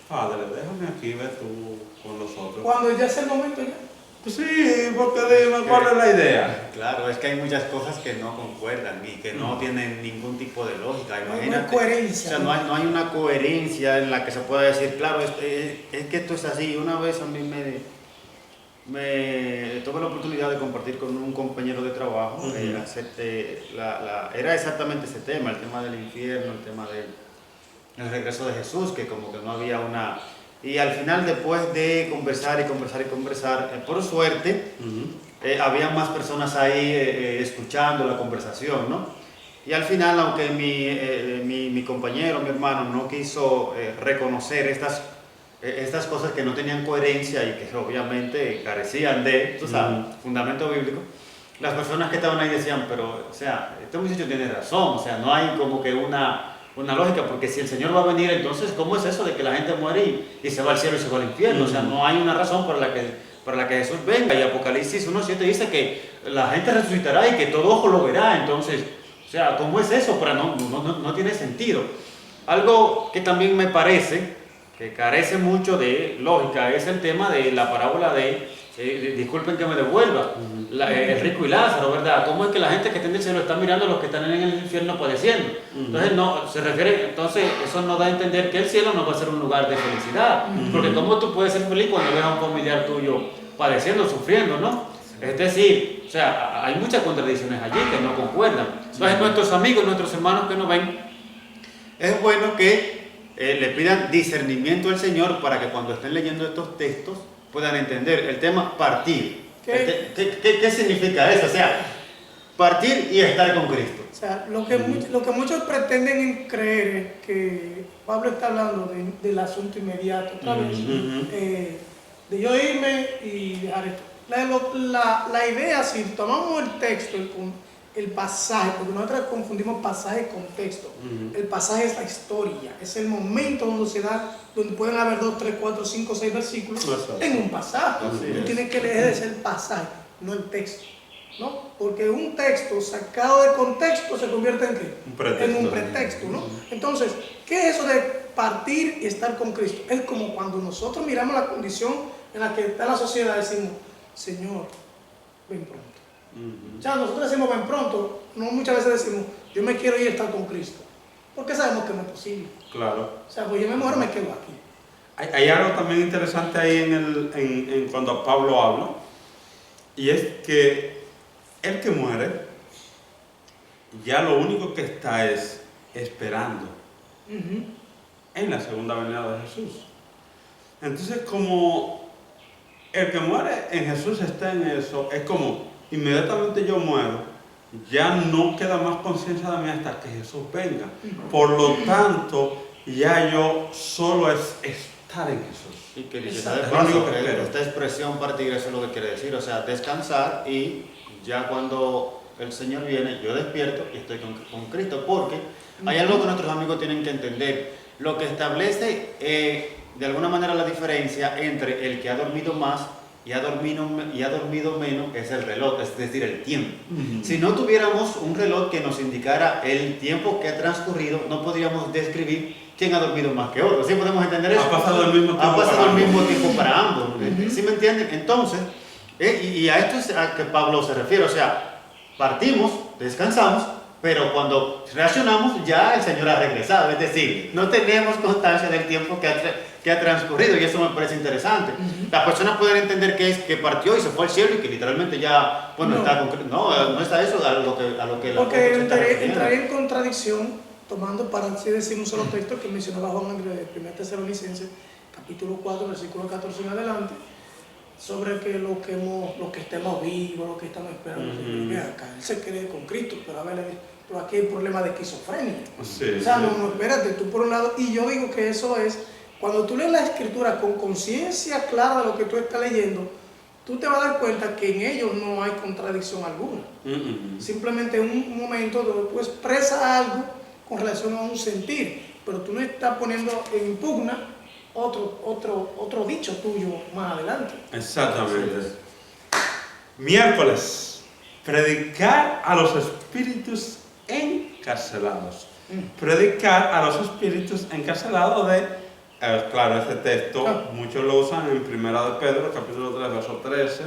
Padre, déjame aquí, ve tú con los otros. Cuando ya es el momento ya. Pues sí, porque dime cuál es la idea. Claro, es que hay muchas cosas que no concuerdan y que no tienen ningún tipo de lógica. Imagínate, no hay coherencia. O sea, no hay una coherencia en la que se pueda decir, claro, es que esto es así. Una vez a mí me tuve la oportunidad de compartir con un compañero de trabajo, era exactamente ese tema, el tema del infierno, el tema del regreso de Jesús, que como que no había una... Y al final, después de conversar, por suerte, había más personas ahí escuchando la conversación, ¿no? Y al final, aunque mi compañero, mi hermano, no quiso reconocer estas cosas que no tenían coherencia y que obviamente carecían de, tú sabes, fundamento bíblico, las personas que estaban ahí decían, pero, o sea, este muchacho tiene razón, o sea, no hay como que una lógica, porque si el Señor va a venir, entonces, ¿cómo es eso de que la gente muere y se va al cielo y se va al infierno? O sea, no hay una razón por la que Jesús venga. Y Apocalipsis 1.7 dice que la gente resucitará y que todo ojo lo verá. Entonces, o sea, ¿cómo es eso? Pero no tiene sentido. Algo que también me parece que carece mucho de lógica es el tema de la parábola disculpen que me devuelva, el rico y Lázaro, ¿verdad? ¿Cómo es que la gente que está en el cielo está mirando a los que están en el infierno padeciendo? Entonces, eso no da a entender que el cielo no va a ser un lugar de felicidad, porque ¿cómo tú puedes ser feliz cuando ves a un familiar tuyo padeciendo, sufriendo, ¿no? Es decir, o sea, hay muchas contradicciones allí que no concuerdan. Entonces, nuestros amigos, nuestros hermanos que nos ven, es bueno que le pidan discernimiento al Señor para que cuando estén leyendo estos textos puedan entender el tema partir. ¿Qué significa eso? O sea, partir y estar con Cristo. O sea, lo que muchos pretenden creer es que Pablo está hablando del asunto inmediato, otra vez, de yo irme y dejar esto. La idea, si tomamos el texto, el pasaje, porque nosotros confundimos pasaje con texto. El pasaje es la historia, es el momento donde se da, donde pueden haber 2, 3, 4, 5, 6 versículos en un pasaje. Tú tienes que leer ese pasaje, no el texto, ¿no? Porque un texto sacado de contexto se convierte en ¿qué? En un pretexto, ¿no? Entonces, ¿qué es eso de partir y estar con Cristo? Es como cuando nosotros miramos la condición en la que está la sociedad y decimos, Señor, ven pronto. O sea, nosotros decimos ven pronto, no muchas veces decimos, yo me quiero ir a estar con Cristo, porque sabemos que no es posible. Claro. O sea, pues yo mejor me quedo aquí. Hay algo también interesante ahí en cuando Pablo habla, y es que el que muere, ya lo único que está es esperando en la segunda venida de Jesús. Entonces, como el que muere en Jesús está en eso, es como inmediatamente yo muero, ya no queda más conciencia de mí hasta que Jesús venga. Por lo tanto, ya yo solo es estar en Jesús. Y que dice, Exacto. Es lo único que espero. esta expresión partir, eso es lo que quiere decir, o sea, descansar, y ya cuando el Señor viene, yo despierto y estoy con Cristo, porque hay algo que nuestros amigos tienen que entender. Lo que establece de alguna manera la diferencia entre el que ha dormido más y ha dormido menos es el reloj, es decir, el tiempo. Si no tuviéramos un reloj que nos indicara el tiempo que ha transcurrido, no podríamos describir quién ha dormido más que otro. ¿Sí podemos entender eso? Ha pasado el mismo tiempo. Ha pasado el mismo tiempo para ambos. ¿Sí me entienden? Entonces, y a esto es a que Pablo se refiere. O sea, partimos, descansamos, pero cuando reaccionamos ya el Señor ha regresado. Es decir, no tenemos constancia del tiempo que ha transcurrido, y eso me parece interesante. Las personas pueden entender que partió y se fue al cielo y que literalmente ya, bueno, no. está con... No está eso a lo que la Porque se está refiriendo. entraría en contradicción, tomando para así decir un solo texto que mencionaba Juan de 1 Tesalonicenses, capítulo 4, versículo 14 en adelante, sobre que lo que estemos vivos, lo que estamos esperando, acá él se cree con Cristo, pero a ver, pero aquí hay problema de esquizofrenia. Sí, o sea, no, espérate, tú por un lado, y yo digo que eso es, cuando tú lees la Escritura con conciencia clara de lo que tú estás leyendo, tú te vas a dar cuenta que en ellos no hay contradicción alguna. Simplemente un momento donde tú expresas algo con relación a un sentir, pero tú no estás poniendo en pugna otro dicho tuyo más adelante. Exactamente. Miércoles, predicar a los espíritus encarcelados. Predicar a los espíritus encarcelados claro, ese texto muchos lo usan en 1 de Pedro, capítulo 3, verso 13,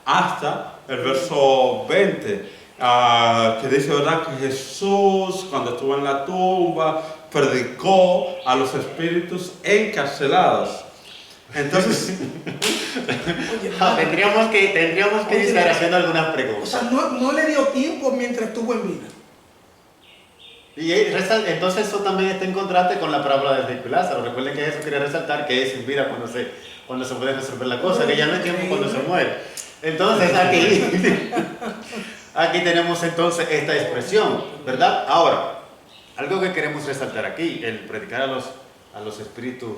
hasta el verso 20, que dice, ¿verdad?, que Jesús, cuando estuvo en la tumba, predicó a los espíritus encarcelados. Entonces, tendríamos que estar haciendo algunas preguntas. O sea, no le dio tiempo mientras estuvo en vida. Y entonces eso también está en contraste con la parábola del rico y Lázaro. Recuerden que eso quería resaltar que es en vida cuando se puede resolver la cosa, que ya no es tiempo cuando se muere. Entonces aquí tenemos entonces esta expresión, ¿verdad? Ahora, algo que queremos resaltar aquí, el predicar a los espíritus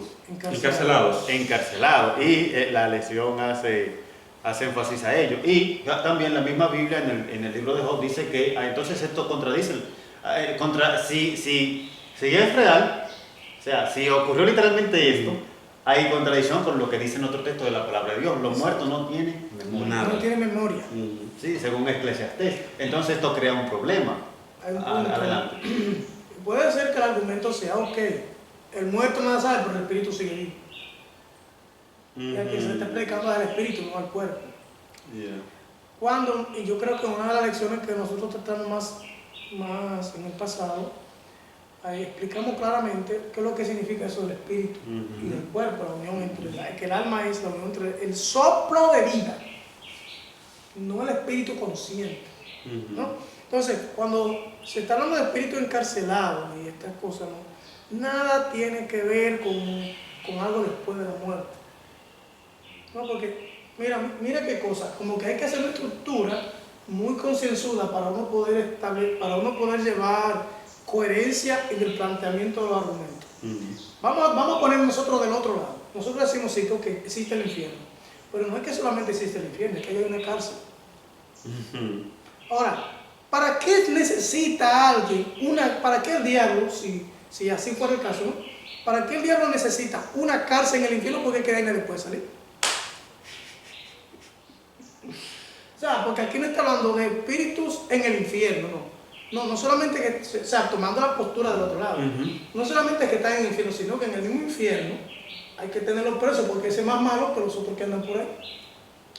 encarcelados. Y la lección hace énfasis a ello. Y también la misma Biblia en el libro de Job dice que entonces esto contradice. Si es real, o sea, si ocurrió literalmente esto, hay contradicción con lo que dice en otro texto de la palabra de Dios. Los muertos no tienen memoria. No tienen memoria. Sí, según Eclesiastés. Entonces esto crea un problema. Adelante. Puede ser que el argumento sea, ok, el muerto nada sabe, pero el espíritu sigue vivo. El que se está predicando es el espíritu, no el cuerpo. Y yo creo que una de las lecciones que nosotros tratamos más en el pasado, ahí explicamos claramente qué es lo que significa eso del espíritu y del cuerpo, la unión entre que el alma es la unión entre el soplo de vida, no el espíritu consciente, ¿no? Entonces, cuando se está hablando de espíritu encarcelado y estas cosas, ¿no?, nada tiene que ver con algo después de la muerte, ¿no? Porque mira qué cosa, como que hay que hacer una estructura muy concienzuda para uno poder llevar coherencia en el planteamiento de los argumentos. Vamos a poner nosotros del otro lado. Nosotros decimos sí, que existe el infierno, pero no es que solamente existe el infierno, es que hay una cárcel. Ahora, ¿para qué necesita alguien para qué el diablo, si así fuera el caso, ¿no?, para qué el diablo necesita una cárcel en el infierno porque que de ahí nadie puede salir? O sea, porque aquí no está hablando de espíritus en el infierno, no solamente que, o sea, tomando la postura del otro lado, no solamente que están en el infierno, sino que en el mismo infierno hay que tenerlos presos porque ese es más malo que los otros que andan por ahí.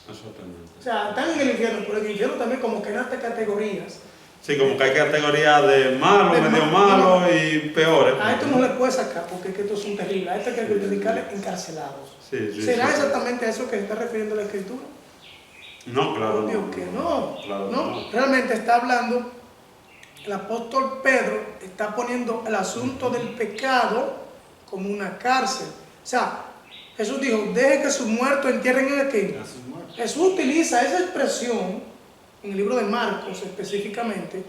Exactamente. O sea, están en el infierno, pero en el infierno también como que en estas categorías. Sí, como que hay categorías de malo, medio malo y peores. A esto no le puede sacar porque es que estos son terribles. A esto hay que dedicarle encarcelados. Sí, ¿Será sí. exactamente a eso que se está refiriendo la Escritura? No, claro. Obvio que no. Claro, No, realmente está hablando, el apóstol Pedro está poniendo el asunto del pecado como una cárcel. O sea, Jesús dijo, deje que sus muertos entierren en el que. Jesús utiliza esa expresión en el libro de Marcos específicamente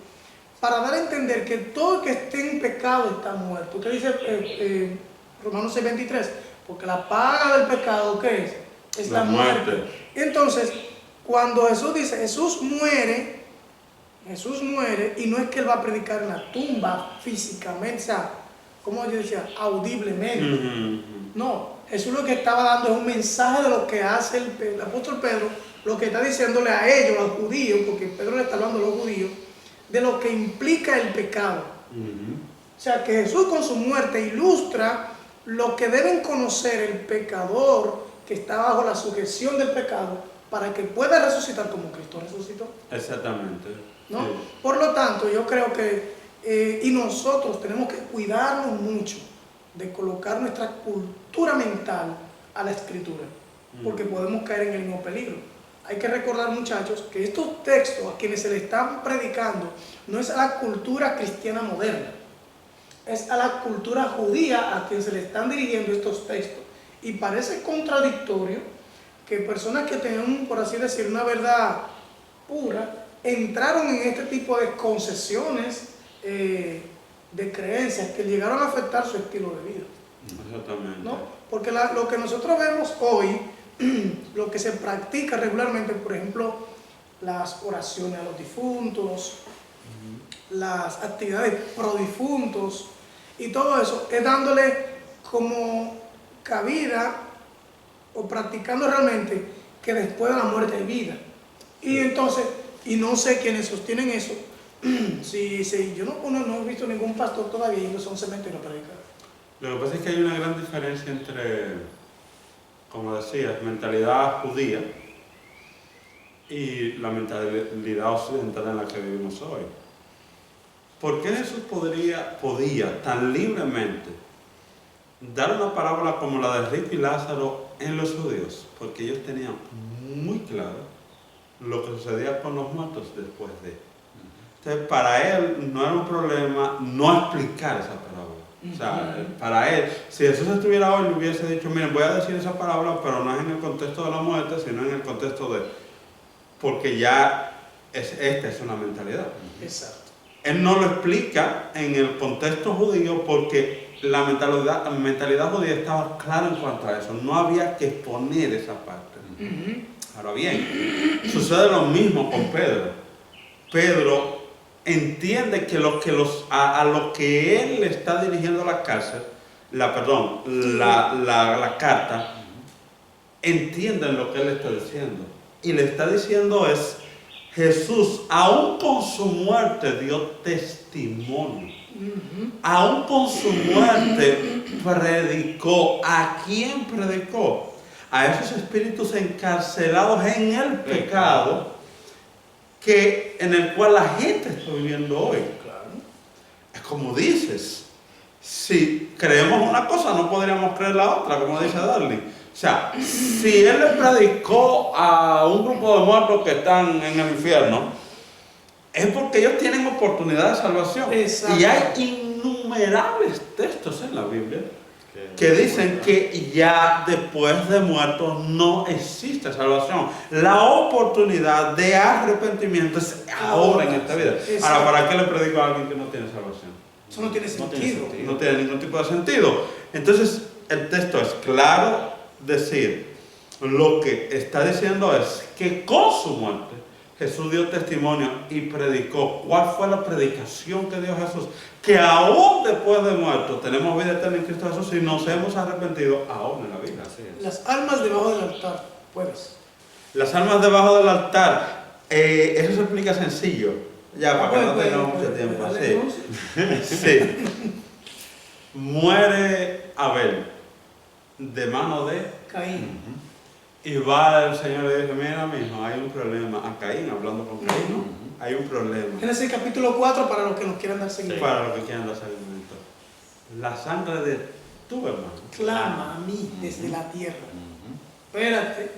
para dar a entender que todo el que esté en pecado está muerto. ¿Qué dice Romanos 6:23? Porque la paga del pecado, ¿qué es? Es la muerte. Entonces, cuando Jesús dice, Jesús muere y no es que él va a predicar en la tumba físicamente, o sea, como yo decía, audiblemente. No, Jesús lo que estaba dando es un mensaje de lo que hace el apóstol Pedro, lo que está diciéndole a ellos, a los judíos, porque Pedro le está hablando a los judíos, de lo que implica el pecado. O sea, que Jesús con su muerte ilustra lo que deben conocer el pecador que está bajo la sujeción del pecado para que pueda resucitar como Cristo resucitó. Exactamente. ¿No? Sí. Por lo tanto, yo creo que, y nosotros tenemos que cuidarnos mucho de colocar nuestra cultura mental a la Escritura, porque podemos caer en el mismo peligro. Hay que recordar, muchachos, que estos textos a quienes se le están predicando no es a la cultura cristiana moderna, es a la cultura judía a quien se le están dirigiendo estos textos. Y parece contradictorio que personas que tenían, por así decir, una verdad pura, entraron en este tipo de concesiones de creencias que llegaron a afectar su estilo de vida. Exactamente. ¿No? Porque lo que nosotros vemos hoy, lo que se practica regularmente, por ejemplo, las oraciones a los difuntos, las actividades pro difuntos y todo eso, es dándole como cabida o practicando realmente que después de la muerte hay vida. Y entonces, y no sé quiénes sostienen eso, yo no he visto ningún pastor todavía yendo a un cementerio a predicar. Lo que pasa es que hay una gran diferencia entre, como decías, mentalidad judía y la mentalidad occidental en la que vivimos hoy. ¿Por qué Jesús podía tan libremente dar una parábola como la de Rico y Lázaro en los judíos? Porque ellos tenían muy claro lo que sucedía con los muertos después de. Entonces, para él no era un problema no explicar esa parábola. O sea, para él, si Jesús estuviera hoy, le hubiese dicho, miren, voy a decir esa parábola, pero no es en el contexto de la muerte, sino en el contexto de... Porque ya esta es una mentalidad. Exacto. Él no lo explica en el contexto judío porque la mentalidad judía estaba clara en cuanto a eso. No había que exponer esa parte. Ahora bien, sucede lo mismo con Pedro. Pedro entiende que a lo que él le está dirigiendo la carta, entienden lo que él está diciendo. Y le está diciendo es, Jesús, aún con su muerte, dio testimonio. Aún con su muerte, predicó. ¿A quién predicó? A esos espíritus encarcelados en el pecado, en el cual la gente está viviendo hoy. Es como dices, si creemos una cosa, no podríamos creer la otra, como dice Darling. O sea, si él le predicó a un grupo de muertos que están en el infierno, es porque ellos tienen oportunidad de salvación. Y hay innumerables textos en la Biblia que dicen que ya después de muertos no existe salvación. La oportunidad de arrepentimiento es ahora en esta vida. Ahora, ¿para qué le predico a alguien que no tiene salvación? Eso no tiene sentido. No tiene ningún tipo de sentido. Entonces, el texto es claro, decir, lo que está diciendo es que con su muerte Jesús dio testimonio y predicó. ¿Cuál fue la predicación que dio Jesús? Que aún después de muerto tenemos vida eterna en Cristo Jesús y nos hemos arrepentido aún en la vida. Las almas debajo del altar, puedes. Las almas debajo del altar, eso se explica sencillo. Ya, para que no tengamos mucho tiempo. Sí. Muere Abel de mano de Caín. Y va el Señor y le dice, mira mijo, hay un problema. A Caín, hablando con Caín, ¿no? Hay un problema. Génesis capítulo 4 para los que nos quieran dar seguimiento. Para los que quieran dar seguimiento. La sangre de tu hermano. Clama a mí desde la tierra. Espérate.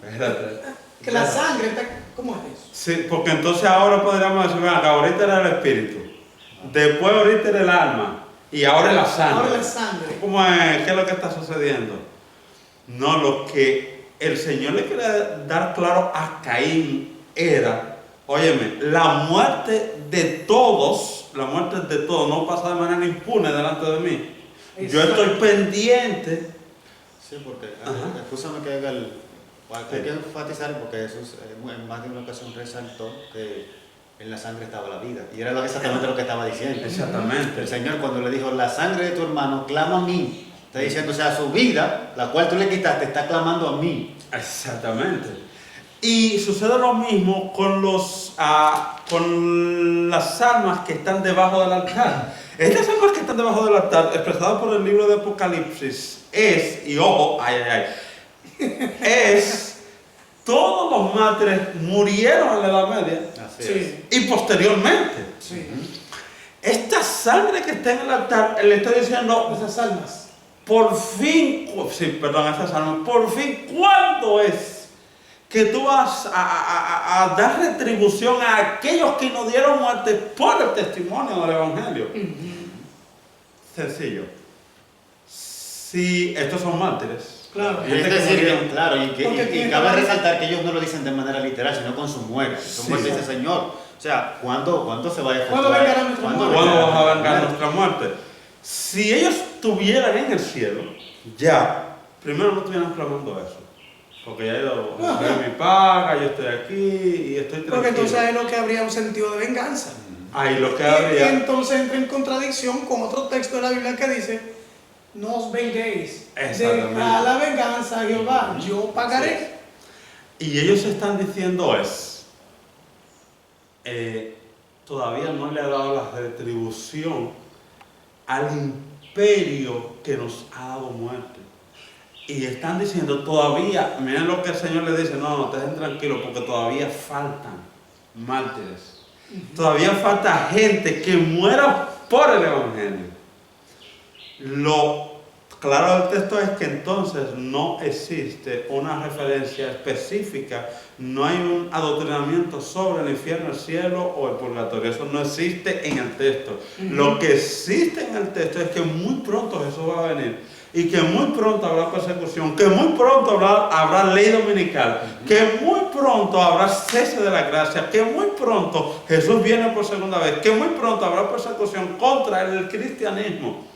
Espérate. Que la sangre está... ¿Cómo es eso? Sí, porque entonces ahora podríamos decir, bueno, que ahorita era el espíritu, después ahorita era el alma, y ahora es la sangre. Ahora la sangre. ¿Cómo es? ¿Qué es lo que está sucediendo? No, lo que el Señor le quería dar claro a Caín era, óyeme, la muerte de todos no pasa de manera impune delante de mí. Yo estoy pendiente. Sí, porque, escúchame que haga hay que enfatizar porque Jesús en más de una ocasión resaltó que en la sangre estaba la vida. Y era exactamente lo que estaba diciendo. Exactamente. El Señor cuando le dijo, la sangre de tu hermano clama a mí. Está diciendo, o sea, su vida, la cual tú le quitaste, está clamando a mí. Exactamente. Y sucede lo mismo con con las almas que están debajo del altar. Estas almas que están debajo del altar, expresadas por el libro de Apocalipsis, y ojo, todos los mártires murieron en la Edad Media. Así es. Y posteriormente. Sí. Esta sangre que está en el altar, le está diciendo, Esas almas. por fin, esas almas, por fin, ¿cuándo es que tú vas a dar retribución a aquellos que nos dieron muerte por el testimonio del Evangelio? Sencillo. Si estos son mártires. Claro. Y es decir, claro, y cabe resaltar que ellos no lo dicen de manera literal, sino con su muerte. Su muerte dice, Señor, o sea, ¿cuándo se va a efectuar? ¿Cuándo vengará nuestra muerte? ¿Cuándo vas a vengar nuestra muerte? Si ellos estuvieran en el cielo, ya, primero no estuvieran clamando eso. Porque ya yo recibí mi paga, yo estoy aquí y estoy tranquilo. Porque entonces ahí lo que habría un sentido de venganza. Ahí lo que Y habría... entonces entra en contradicción con otro texto de la Biblia que dice, no os venguéis, deja la venganza a Jehová, yo pagaré. Y ellos están diciendo todavía no le ha dado la retribución al imperio que nos ha dado muerte. Y están diciendo todavía, miren lo que el Señor le dice, no, estén tranquilos porque todavía faltan mártires. Todavía falta gente que muera por el Evangelio. Lo claro del texto es que entonces no existe una referencia específica, no hay un adoctrinamiento sobre el infierno, el cielo o el purgatorio. Eso no existe en el texto. Lo que existe en el texto es que muy pronto Jesús va a venir y que muy pronto habrá persecución, que muy pronto habrá ley dominical, que muy pronto habrá cese de la gracia, que muy pronto Jesús viene por segunda vez, que muy pronto habrá persecución contra el cristianismo.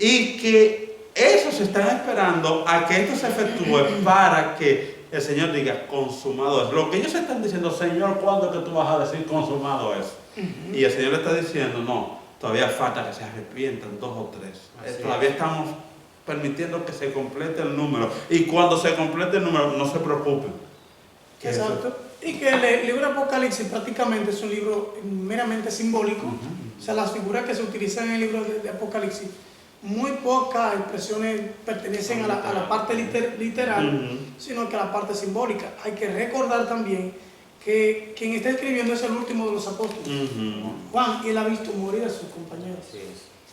Y que eso se están esperando a que esto se efectúe para que el Señor diga consumado es. Lo que ellos están diciendo, Señor, ¿cuándo es que tú vas a decir consumado es? Y el Señor le está diciendo, no, todavía falta que se arrepientan 2 o 3. Todavía estamos permitiendo que se complete el número. Y cuando se complete el número, no se preocupen. Exacto. Y que el libro de Apocalipsis prácticamente es un libro meramente simbólico. O sea, las figuras que se utilizan en el libro de Apocalipsis, muy pocas expresiones pertenecen a la parte literal, sino que a la parte simbólica. Hay que recordar también que quien está escribiendo es el último de los apóstoles, Juan, y él ha visto morir a sus compañeros.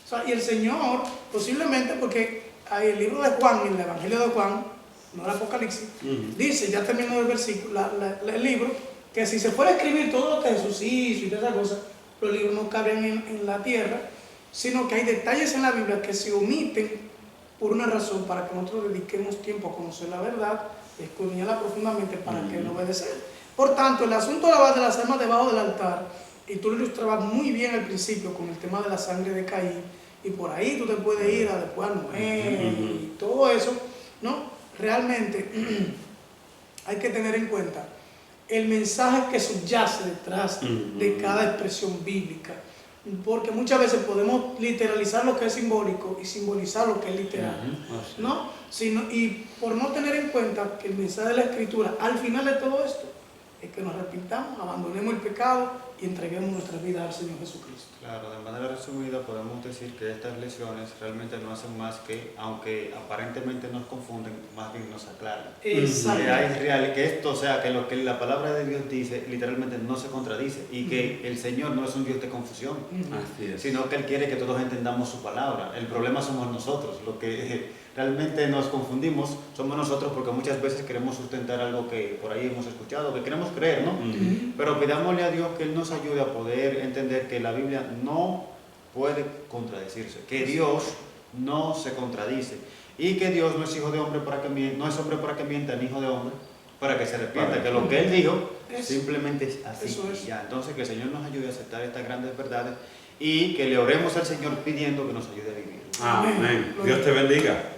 O sea, y el Señor, posiblemente porque hay el libro de Juan, el Evangelio de Juan, no el Apocalipsis, dice, ya terminó el versículo, el libro, que si se fuera a escribir todo lo que Jesús hizo y todas esas cosas, los libros no caben en la tierra, sino que hay detalles en la Biblia que se omiten por una razón, para que nosotros dediquemos tiempo a conocer la verdad, escudriñarla profundamente para que no obedecer. Por tanto, el asunto de las almas debajo del altar, y tú lo ilustrabas muy bien al principio con el tema de la sangre de Caín, y por ahí tú te puedes ir a después a Noé y todo eso, ¿no? Realmente hay que tener en cuenta el mensaje que subyace detrás de cada expresión bíblica. Porque muchas veces podemos literalizar lo que es simbólico y simbolizar lo que es literal, ¿no? Y por no tener en cuenta que el mensaje de la Escritura, al final de todo esto, es que nos arrepintamos, abandonemos el pecado y entreguemos nuestra vida al Señor Jesucristo. Claro, de manera resumida, medida podemos decir que estas lecciones realmente no hacen más que, aunque aparentemente nos confunden, más bien nos aclaran. Exacto. Que hay real, que esto, o sea, que lo que la palabra de Dios dice literalmente no se contradice y que el Señor no es un Dios de confusión, Así es. sino que Él quiere que todos entendamos su palabra. El problema somos nosotros, lo que realmente nos confundimos somos nosotros porque muchas veces queremos sustentar algo que por ahí hemos escuchado, que queremos creer, ¿no? Pero pidámosle a Dios que Él nos ayude a poder entender que la Biblia no puede contradecirse, que Dios no se contradice y que Dios no es hijo de hombre para que mienta, no es hombre para que mienta, ni hijo de hombre para que se arrepienta, que lo que Él dijo simplemente es así. Eso es. Ya. Entonces que el Señor nos ayude a aceptar estas grandes verdades y que le oremos al Señor pidiendo que nos ayude a vivir. Amén. Dios te bendiga.